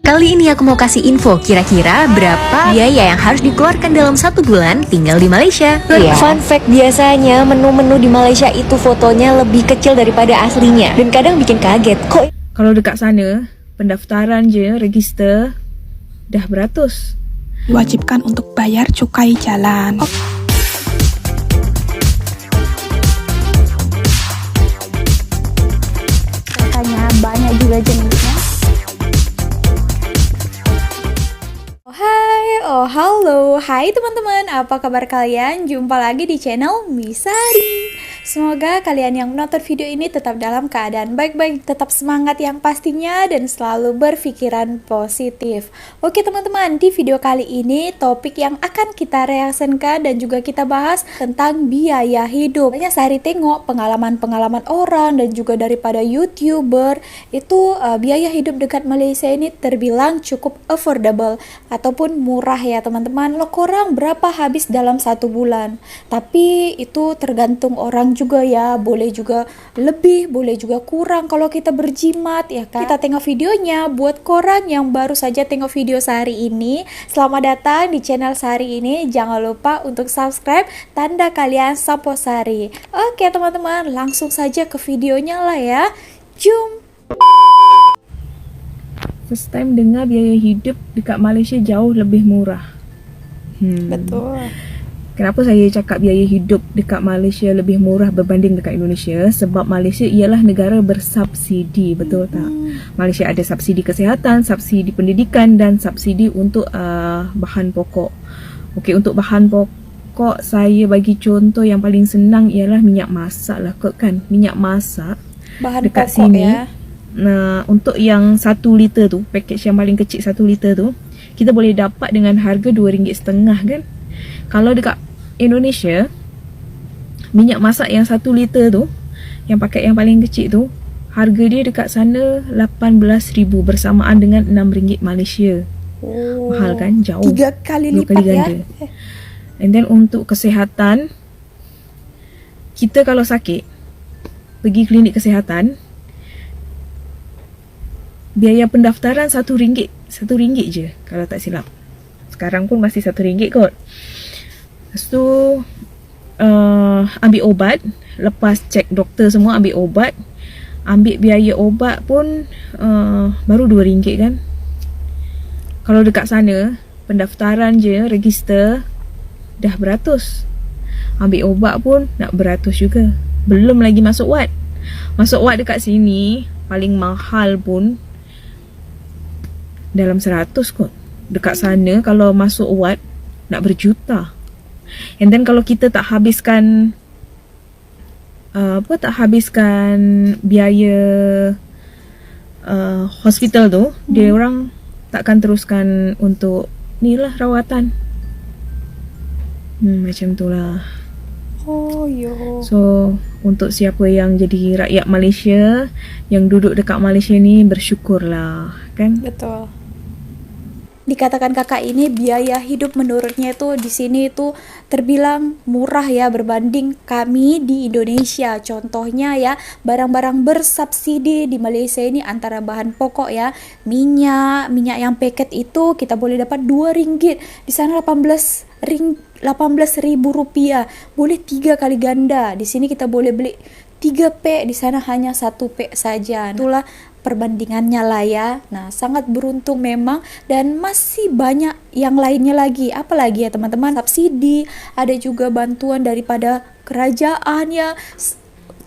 Kali ini aku mau kasih info kira-kira berapa biaya yang harus dikeluarkan dalam 1 bulan tinggal di Malaysia. Fun fact, biasanya menu-menu di Malaysia itu fotonya lebih kecil daripada aslinya. Dan kadang bikin kaget, kok Kalau dekat sana, pendaftaran je, register, dah beratus. Diwajibkan untuk bayar cukai jalan. Katanya banyak juga jenisnya. Hai teman-teman, apa kabar kalian? Jumpa lagi di channel Misari. Semoga kalian yang menonton video ini tetap dalam keadaan baik-baik, tetap semangat yang pastinya, dan selalu berpikiran positif. Oke teman-teman, di video kali ini topik yang akan kita reaksikan dan juga kita bahas tentang biaya hidup. Banyak Sari tengok pengalaman-pengalaman orang dan juga daripada YouTuber, itu biaya hidup dekat Malaysia ini terbilang cukup affordable ataupun murah ya teman-teman. Lo korang berapa habis dalam 1 bulan? Tapi itu tergantung orang juga ya, boleh juga lebih, boleh juga kurang kalau kita berjimat ya kan. Kita tengok videonya. Buat korang yang baru saja tengok video Sari ini, selamat datang di channel Sari ini. Jangan lupa untuk subscribe, tanda kalian support Sari. Oke teman-teman, langsung saja ke videonya lah ya. Jom. First time dengar biaya hidup dekat Malaysia jauh lebih murah. Betul. Kenapa saya cakap biaya hidup dekat Malaysia lebih murah berbanding dekat Indonesia? Sebab Malaysia ialah negara bersubsidi, betul tak? Malaysia ada subsidi kesihatan, subsidi pendidikan dan subsidi untuk bahan pokok. Okey, untuk bahan pokok saya bagi contoh yang paling senang ialah minyak masak lah kot kan. Minyak masak Bahan dekat pokok sini. ya. Nah, untuk yang 1 liter tu, package yang paling kecil 1 liter tu, kita boleh dapat dengan harga RM2.5 kan. Kalau dekat Indonesia, minyak masak yang 1 liter tu, yang paket yang paling kecil tu, harga dia dekat sana RM18,000 bersamaan dengan RM6 Malaysia. Mahal kan? Jauh. 3 kali 2 lipat kali ya. ganda. And then untuk kesihatan, kita kalau sakit, pergi klinik kesihatan, biaya pendaftaran RM1. RM1 je kalau tak silap. Sekarang pun masih RM1 kot. Lepas tu ambil ubat, lepas cek doktor semua, ambil ubat, ambil biaya ubat pun baru RM2 kan. Kalau dekat sana, pendaftaran je, register, dah beratus. Ambil ubat pun nak beratus juga. Belum lagi masuk wad. Masuk wad dekat sini, paling mahal pun dalam 100 kot. Dekat sana kalau masuk wad nak berjuta. And then kalau kita tak habiskan biaya hospital tu, dia orang takkan teruskan untuk ni lah rawatan. Macam tu lah. Oh yo. So untuk siapa yang jadi rakyat Malaysia, yang duduk dekat Malaysia ni, bersyukurlah kan. Betul. Dikatakan kakak ini biaya hidup menurutnya itu di sini itu terbilang murah ya berbanding kami di Indonesia. Contohnya ya, barang-barang bersubsidi di Malaysia ini antara bahan pokok ya, minyak yang paket itu kita boleh dapat RM2. Di sana RM18,000. Boleh 3 kali ganda. Di sini kita boleh beli 3 pack, di sana hanya 1 pack saja. Itulah perbandingannya lah ya. Nah, sangat beruntung memang, dan masih banyak yang lainnya lagi. Apalagi ya teman-teman, subsidi, ada juga bantuan daripada kerajaan ya.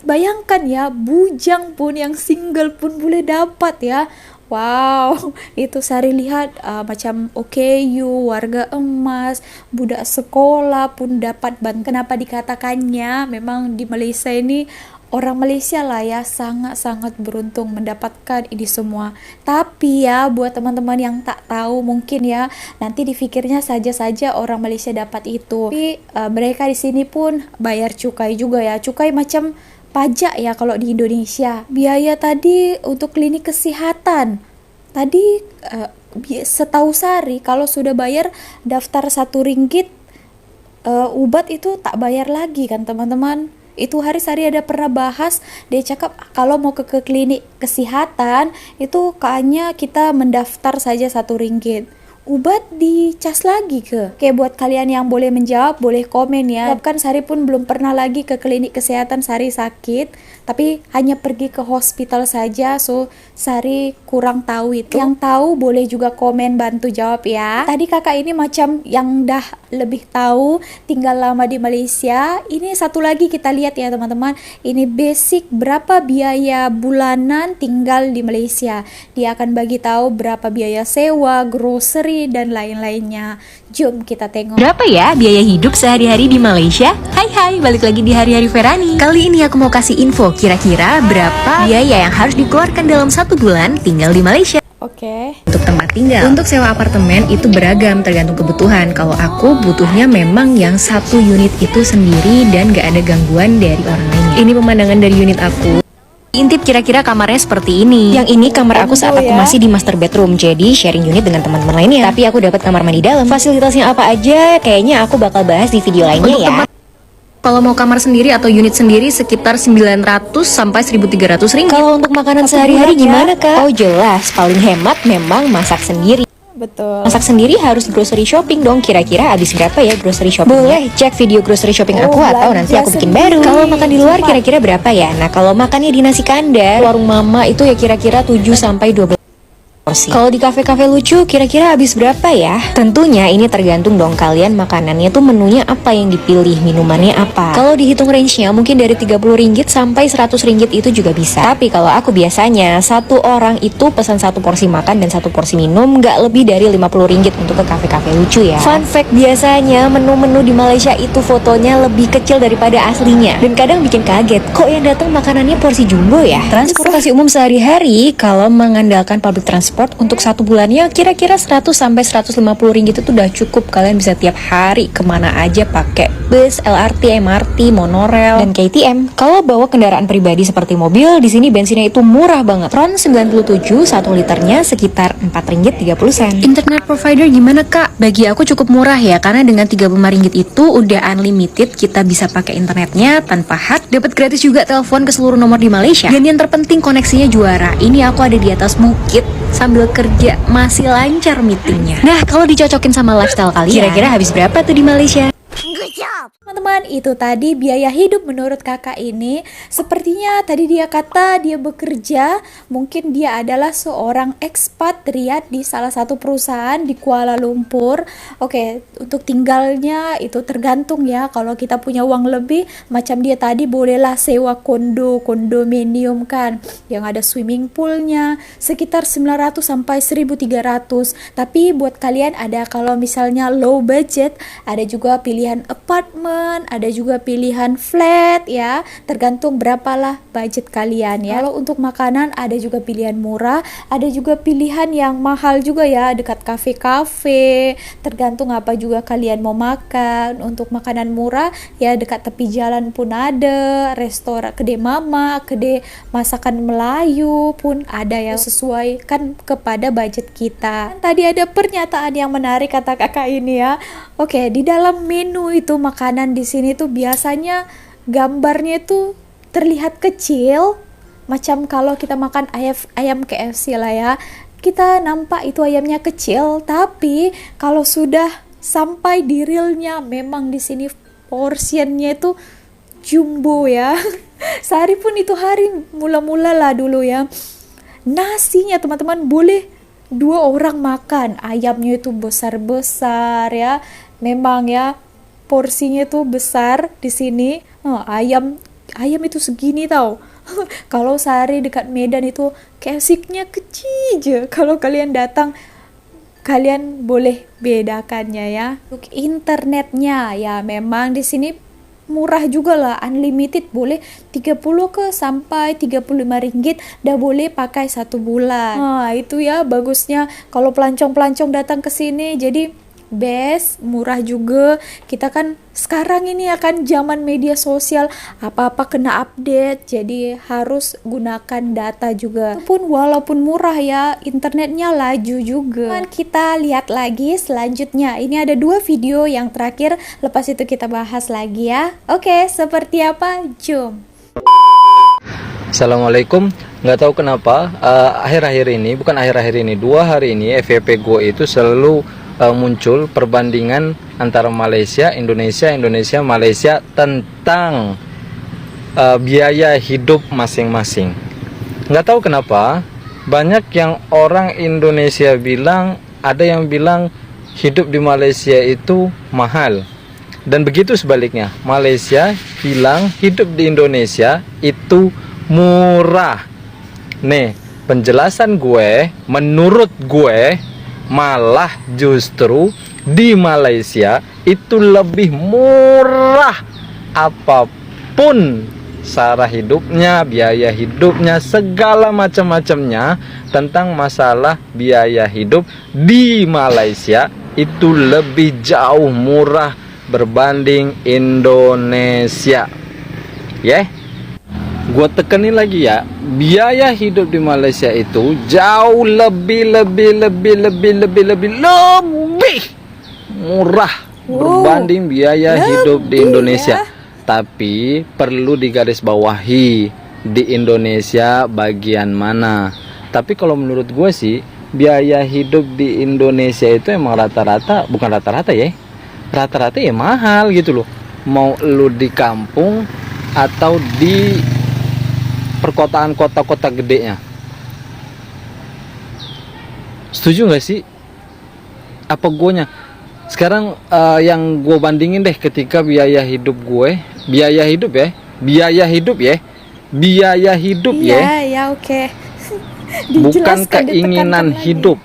Bayangkan ya, bujang pun, yang single pun boleh dapat ya. Wow, itu Sari lihat macam OKU, warga emas, budak sekolah pun dapat bantuan. Kenapa dikatakannya memang di Malaysia ini, orang Malaysia lah ya sangat-sangat beruntung mendapatkan ini semua. Tapi ya buat teman-teman yang tak tahu mungkin ya, nanti dipikirnya saja-saja orang Malaysia dapat itu. Tapi mereka di sini pun bayar cukai juga ya. Cukai macam pajak ya kalau di Indonesia. Biaya tadi untuk klinik kesehatan. Tadi setahu Sari kalau sudah bayar daftar RM1, obat itu tak bayar lagi kan teman-teman. itu hari Sari ada pernah bahas, dia cakap kalau mau ke klinik kesehatan itu kayaknya kita mendaftar saja Rp1. Ubat dicas lagi ke? Oke, buat kalian yang boleh menjawab, boleh komen ya. Kan Sari pun belum pernah lagi ke klinik kesehatan, Sari sakit, tapi hanya pergi ke hospital saja, so Sari kurang tahu itu. Yang tahu boleh juga komen bantu jawab ya. Tadi kakak ini macam yang dah lebih tahu, tinggal lama di Malaysia. Ini satu lagi kita lihat ya teman-teman. Ini basic berapa biaya bulanan tinggal di Malaysia. Dia akan bagi tahu berapa biaya sewa, grocery, dan lain-lainnya. Jom kita tengok. Berapa ya biaya hidup sehari-hari di Malaysia? Hai, balik lagi di Hari-Hari Ferani. Kali ini aku mau kasih info kira-kira berapa biaya yang harus dikeluarkan dalam 1 bulan tinggal di Malaysia. Oke. Untuk tempat tinggal, untuk sewa apartemen itu beragam tergantung kebutuhan. Kalau aku butuhnya memang yang 1 unit itu sendiri dan gak ada gangguan dari orang lainnya. Ini pemandangan dari unit aku. Intip kira-kira kamarnya seperti ini. Yang ini kamar aku saat aku masih di master bedroom, jadi sharing unit dengan teman-teman lainnya. Tapi aku dapat kamar mandi dalam. Fasilitasnya apa aja? Kayaknya aku bakal bahas di video lainnya ya. Kalau mau kamar sendiri atau unit sendiri sekitar 900 sampai 1.300 ringgit. Kalau untuk makanan sehari-hari gimana kak? Oh jelas, paling hemat memang masak sendiri. Betul. Masak sendiri harus grocery shopping dong. Kira-kira habis berapa ya grocery shopping? Boleh cek video grocery shopping aku atau nanti aku bikin baru. Kalau makan di luar kira-kira berapa ya? Nah kalau makannya di nasi kandar warung mama itu ya kira-kira 7 sampai 12 porsi. Kalau di kafe-kafe lucu kira-kira habis berapa ya? Tentunya ini tergantung dong kalian makanannya tuh menunya apa yang dipilih, minumannya apa. Kalau dihitung range-nya mungkin dari 30 ringgit sampai 100 ringgit itu juga bisa. Tapi kalau aku biasanya satu orang itu pesan 1 porsi makan dan 1 porsi minum, nggak lebih dari 50 ringgit untuk ke kafe-kafe lucu ya. Fun fact, biasanya menu-menu di Malaysia itu fotonya lebih kecil daripada aslinya. Dan kadang bikin kaget, kok yang datang makanannya porsi jumbo ya? Transportasi umum sehari-hari kalau mengandalkan public transport untuk 1 bulannya kira-kira 100 sampai 150 ringgit itu udah cukup. Kalian bisa tiap hari kemana aja pakai bus, LRT, MRT, monorail, dan KTM. Kalau bawa kendaraan pribadi seperti mobil, di sini bensinnya itu murah banget. Ron 97 1 liternya sekitar 4 ringgit 30 sen. Internet provider gimana kak? Bagi aku cukup murah ya, karena dengan 35 ringgit itu udah unlimited, kita bisa pakai internetnya tanpa hak, dapat gratis juga telepon ke seluruh nomor di Malaysia. Dan yang terpenting koneksinya juara. Ini aku ada di atas bukit sambil kerja masih lancar meetingnya. Nah kalau dicocokin sama lifestyle kalian, kira-kira habis berapa tuh di Malaysia? Teman-teman, itu tadi biaya hidup menurut kakak ini. Sepertinya tadi dia kata dia bekerja, mungkin dia adalah seorang ekspatriat di salah satu perusahaan di Kuala Lumpur. Oke, untuk tinggalnya itu tergantung ya. Kalau kita punya uang lebih, macam dia tadi bolehlah sewa kondominium kan, yang ada swimming poolnya, sekitar 900 sampai 1.300. Tapi buat kalian ada kalau misalnya low budget, ada juga pilihan apartemen, ada juga pilihan flat ya, tergantung berapalah budget kalian ya. Kalau untuk makanan ada juga pilihan murah, ada juga pilihan yang mahal juga ya, dekat kafe-kafe, tergantung apa juga kalian mau makan. Untuk makanan murah ya dekat tepi jalan pun ada, restoran, kedai mama, kedai masakan Melayu pun ada ya, sesuai kan kepada budget kita. Tadi ada pernyataan yang menarik kata kakak ini ya. Oke, di dalam menu itu makanan di sini tuh biasanya gambarnya tuh terlihat kecil, macam kalau kita makan ayam KFC lah ya, kita nampak itu ayamnya kecil, tapi kalau sudah sampai di realnya memang di sini porsiannya itu jumbo ya. Sehari pun itu hari mula-mula lah dulu ya, nasinya teman-teman boleh 2 orang makan, ayamnya itu besar-besar ya, memang ya porsinya tuh besar di sini. Ayam itu segini tau. Kalau sehari dekat Medan itu kesiknya kecil aja. Kalau kalian datang, kalian boleh bedakannya ya. Untuk internetnya ya memang di sini murah juga lah, unlimited, boleh 30 ke sampai 35 ringgit dah boleh pakai 1 bulan. Itu ya bagusnya kalau pelancong-pelancong datang ke sini, jadi best, murah juga. Kita kan sekarang ini akan zaman media sosial, apa-apa kena update, jadi harus gunakan data juga. Walaupun murah ya, internetnya laju juga. Dan kita lihat lagi selanjutnya. Ini ada 2 video yang terakhir, lepas itu kita bahas lagi ya. Oke, seperti apa? Jom. Assalamualaikum. Nggak tahu kenapa akhir-akhir ini, bukan akhir-akhir ini, 2 hari ini FYP gue itu selalu muncul perbandingan antara Malaysia, Indonesia, Malaysia tentang biaya hidup masing-masing. Nggak tahu kenapa banyak yang orang Indonesia bilang, ada yang bilang hidup di Malaysia itu mahal, dan begitu sebaliknya, Malaysia bilang hidup di Indonesia itu murah. Nih, penjelasan gue, menurut gue malah justru di Malaysia itu lebih murah. Apapun cara hidupnya, biaya hidupnya, segala macam-macamnya tentang masalah biaya hidup di Malaysia itu lebih jauh murah berbanding Indonesia. Gue tekenin lagi ya, biaya hidup di Malaysia itu jauh lebih murah berbanding biaya hidup di Indonesia. Tapi perlu digarisbawahi, di Indonesia bagian mana. Tapi kalau menurut gue sih, biaya hidup di Indonesia itu emang rata-rata, bukan rata-rata ya, rata-rata ya mahal gitu loh. Mau lu di kampung atau di perkotaan kota-kota gedenya. Setuju nggak sih? Apa guanya? Sekarang yang gue bandingin deh, ketika biaya hidup gue, biaya hidup ya, Ya, oke. Bukan keinginan hidup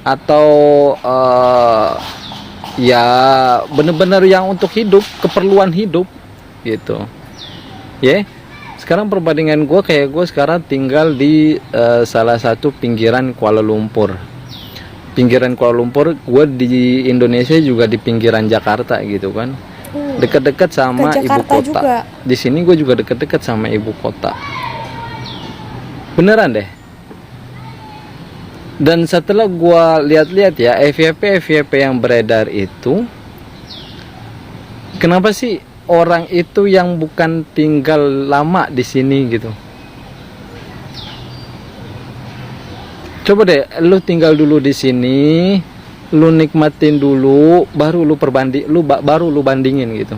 atau ya bener-bener yang untuk hidup, keperluan hidup gitu. Sekarang perbandingan gue, kayak gue sekarang tinggal di salah satu pinggiran Kuala Lumpur. Pinggiran Kuala Lumpur, gue di Indonesia juga di pinggiran Jakarta gitu kan. Dekat-dekat sama ibu kota juga. Di sini gue juga dekat-dekat sama ibu kota. Beneran deh. Dan setelah gue lihat-lihat ya, FYP yang beredar itu, kenapa sih orang itu yang bukan tinggal lama di sini gitu? Coba deh, lu tinggal dulu di sini, lu nikmatin dulu, baru lu bandingin gitu.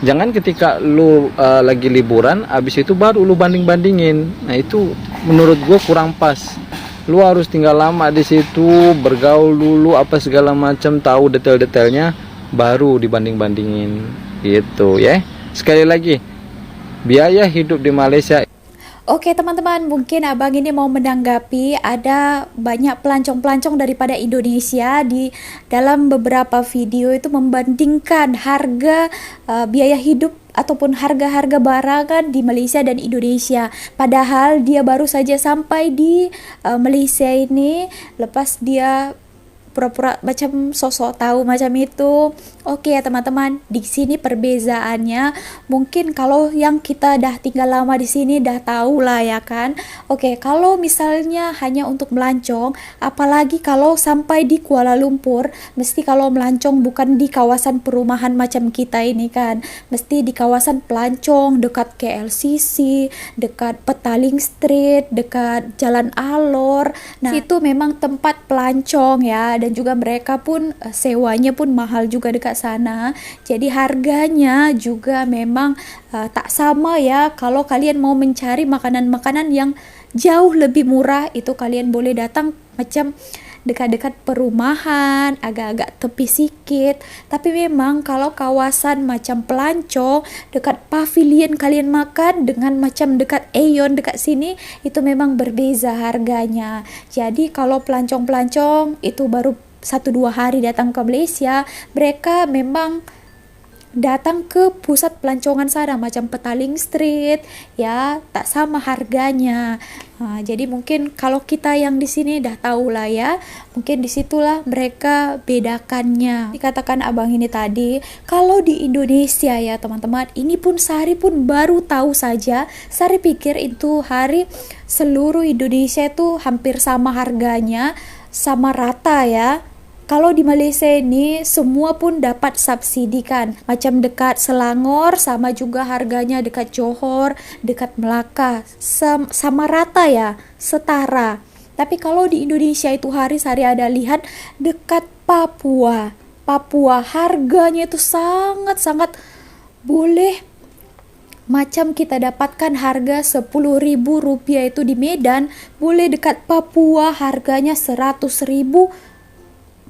Jangan ketika lu lagi liburan, abis itu baru lu bandingin. Nah itu menurut gue kurang pas. Lu harus tinggal lama di situ, bergaul dulu apa segala macam, tahu detail-detailnya, baru dibanding-bandingin gitu ya. Sekali lagi, biaya hidup di Malaysia. Oke teman-teman, mungkin abang ini mau menanggapi, ada banyak pelancong-pelancong daripada Indonesia di dalam beberapa video itu membandingkan harga biaya hidup ataupun harga-harga barang di Malaysia dan Indonesia. Padahal dia baru saja sampai di Malaysia ini, lepas dia pura-pura macam sosok tahu macam itu. Oke ya teman-teman, di sini perbezaannya mungkin kalau yang kita dah tinggal lama di sini dah tahu lah ya kan. Oke, kalau misalnya hanya untuk melancong, apalagi kalau sampai di Kuala Lumpur, mesti kalau melancong bukan di kawasan perumahan macam kita ini kan, mesti di kawasan pelancong dekat KLCC, dekat Petaling Street, dekat Jalan Alor. Nah, itu memang tempat pelancong ya, dan juga mereka pun sewanya pun mahal juga dekat sana. Jadi harganya juga memang tak sama ya. Kalau kalian mau mencari makanan-makanan yang jauh lebih murah, itu kalian boleh datang macam dekat-dekat perumahan, agak-agak tepi sikit. Tapi memang kalau kawasan macam pelancong, dekat pavilion kalian makan dengan macam dekat Aeon dekat sini, itu memang berbeza harganya. Jadi kalau pelancong-pelancong itu baru 1-2 hari datang ke Malaysia, mereka memang datang ke pusat pelancongan sana macam Petaling Street ya, tak sama harganya. Jadi mungkin kalau kita yang di sini dah tahu lah ya, mungkin disitulah mereka bedakannya. Dikatakan abang ini tadi, kalau di Indonesia ya teman-teman, ini pun Sari pun baru tahu saja. Sari pikir itu hari seluruh Indonesia itu hampir sama harganya, sama rata ya. Kalau di Malaysia ini semua pun dapat subsidi kan. Macam dekat Selangor sama juga harganya dekat Johor, dekat Melaka. Sama rata ya, setara. Tapi kalau di Indonesia itu hari ada lihat dekat Papua. Papua harganya itu sangat-sangat boleh macam kita dapatkan harga Rp10.000 itu di Medan, boleh dekat Papua harganya Rp100.000.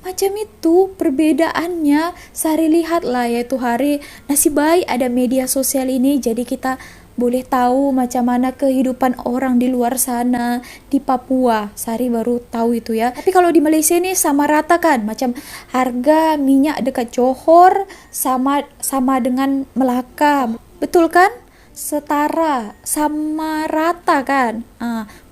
Macam itu perbedaannya. Sari lihat lah yaitu hari nasib baik ada media sosial ini, jadi kita boleh tahu macam mana kehidupan orang di luar sana di Papua. Sari baru tahu itu ya. Tapi kalau di Malaysia ini sama rata kan, macam harga minyak dekat Johor sama dengan Melaka, betul kan? Setara, sama rata kan?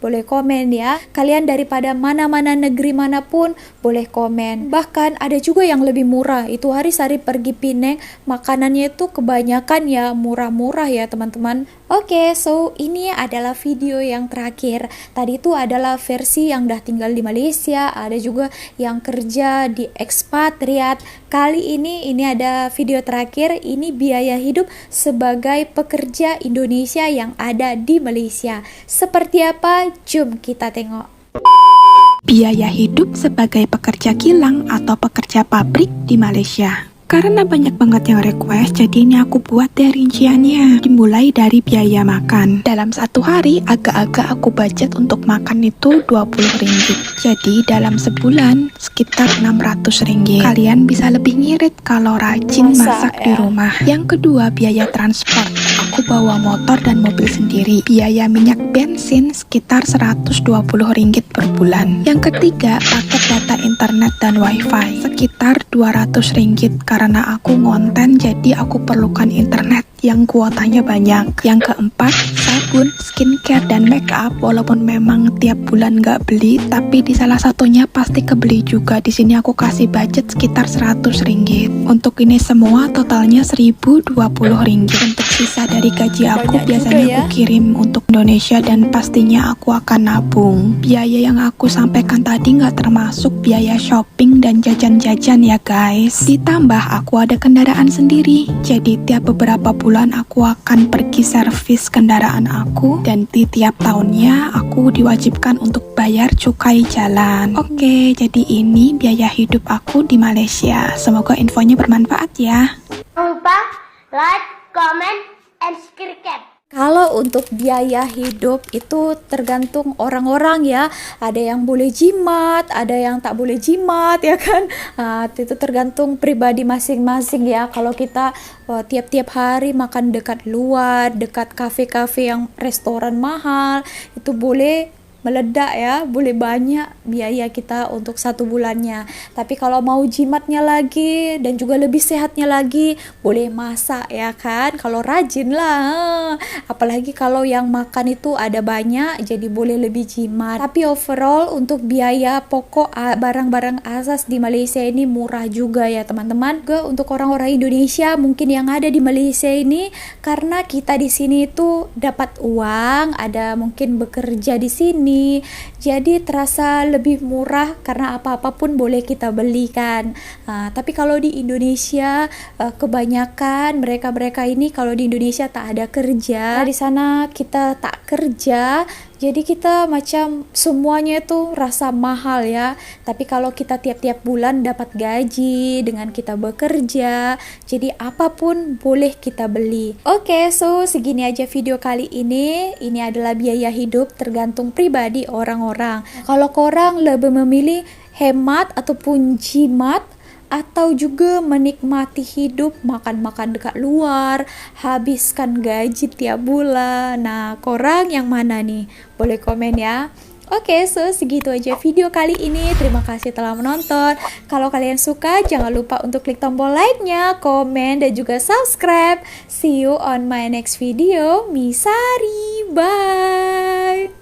Boleh komen ya. Kalian daripada mana-mana negeri manapun boleh komen. Bahkan ada juga yang lebih murah. Itu hari Sari pergi Penang, makanannya itu kebanyakan ya murah-murah ya teman-teman. Oke, so ini adalah video yang terakhir. Tadi itu adalah versi yang dah tinggal di Malaysia, ada juga yang kerja di ekspatriat. Kali ini ada video terakhir, ini biaya hidup sebagai pekerja Indonesia yang ada di Malaysia. Seperti apa? Jom kita tengok. Biaya hidup sebagai pekerja kilang atau pekerja pabrik di Malaysia. Karena banyak banget yang request, jadi ini aku buat deh rinciannya. Dimulai dari biaya makan. Dalam satu hari, agak-agak aku budget untuk makan itu RM20. Jadi dalam sebulan, sekitar RM600. Kalian bisa lebih ngirit kalau rajin masak di rumah. Yang kedua, biaya transport. Aku bawa motor dan mobil sendiri. Biaya minyak bensin sekitar RM120 per bulan. Yang ketiga, paket data internet dan wifi. Sekitar RM200 karena aku ngonten, jadi aku perlukan internet yang kuotanya banyak. Yang keempat, sabun, skincare, dan make up. Walaupun memang tiap bulan nggak beli, tapi di salah satunya pasti kebeli juga. Di sini aku kasih budget sekitar RM100. Untuk ini semua totalnya RM1.020. Untuk sisa dari gaji aku banyak biasanya juga ya. aku kirim untuk Indonesia dan pastinya aku akan nabung. Biaya yang aku sampaikan tadi nggak termasuk biaya shopping dan jajan-jajan ya guys. Ditambah aku ada kendaraan sendiri, jadi tiap beberapa bulan aku akan pergi servis kendaraan aku, dan di tiap tahunnya aku diwajibkan untuk bayar cukai jalan. Oke, jadi ini biaya hidup aku di Malaysia. Semoga infonya bermanfaat ya. Jangan lupa like, comment, and subscribe. Kalau untuk biaya hidup itu tergantung orang-orang ya. Ada yang boleh jimat, ada yang tak boleh jimat ya kan. Itu tergantung pribadi masing-masing ya. Kalau kita tiap-tiap hari makan dekat luar, dekat kafe-kafe yang restoran mahal, itu boleh meledak ya, boleh banyak biaya kita untuk satu bulannya. Tapi kalau mau jimatnya lagi dan juga lebih sehatnya lagi, boleh masak ya kan, kalau rajin lah. Apalagi kalau yang makan itu ada banyak, jadi boleh lebih jimat. Tapi overall untuk biaya pokok barang-barang asas di Malaysia ini murah juga ya teman-teman. Juga untuk orang-orang Indonesia mungkin yang ada di Malaysia ini, karena kita di sini itu dapat uang, ada mungkin bekerja di sini, jadi terasa lebih murah karena apa-apa pun boleh kita beli kan. Tapi kalau di Indonesia kebanyakan mereka ini kalau di Indonesia tak ada kerja, di sana kita tak kerja, jadi kita macam semuanya itu rasa mahal ya. Tapi kalau kita tiap-tiap bulan dapat gaji dengan kita bekerja, jadi apapun boleh kita beli. Oke, so segini aja video kali ini. Ini adalah biaya hidup tergantung pribadi orang-orang. Kalau korang lebih memilih hemat ataupun jimat, atau juga menikmati hidup, makan-makan dekat luar, habiskan gaji tiap bulan. Nah, korang yang mana nih? Boleh komen ya. Oke, so segitu aja video kali ini. Terima kasih telah menonton. Kalau kalian suka, jangan lupa untuk klik tombol like-nya, komen, dan juga subscribe. See you on my next video. Misari, bye!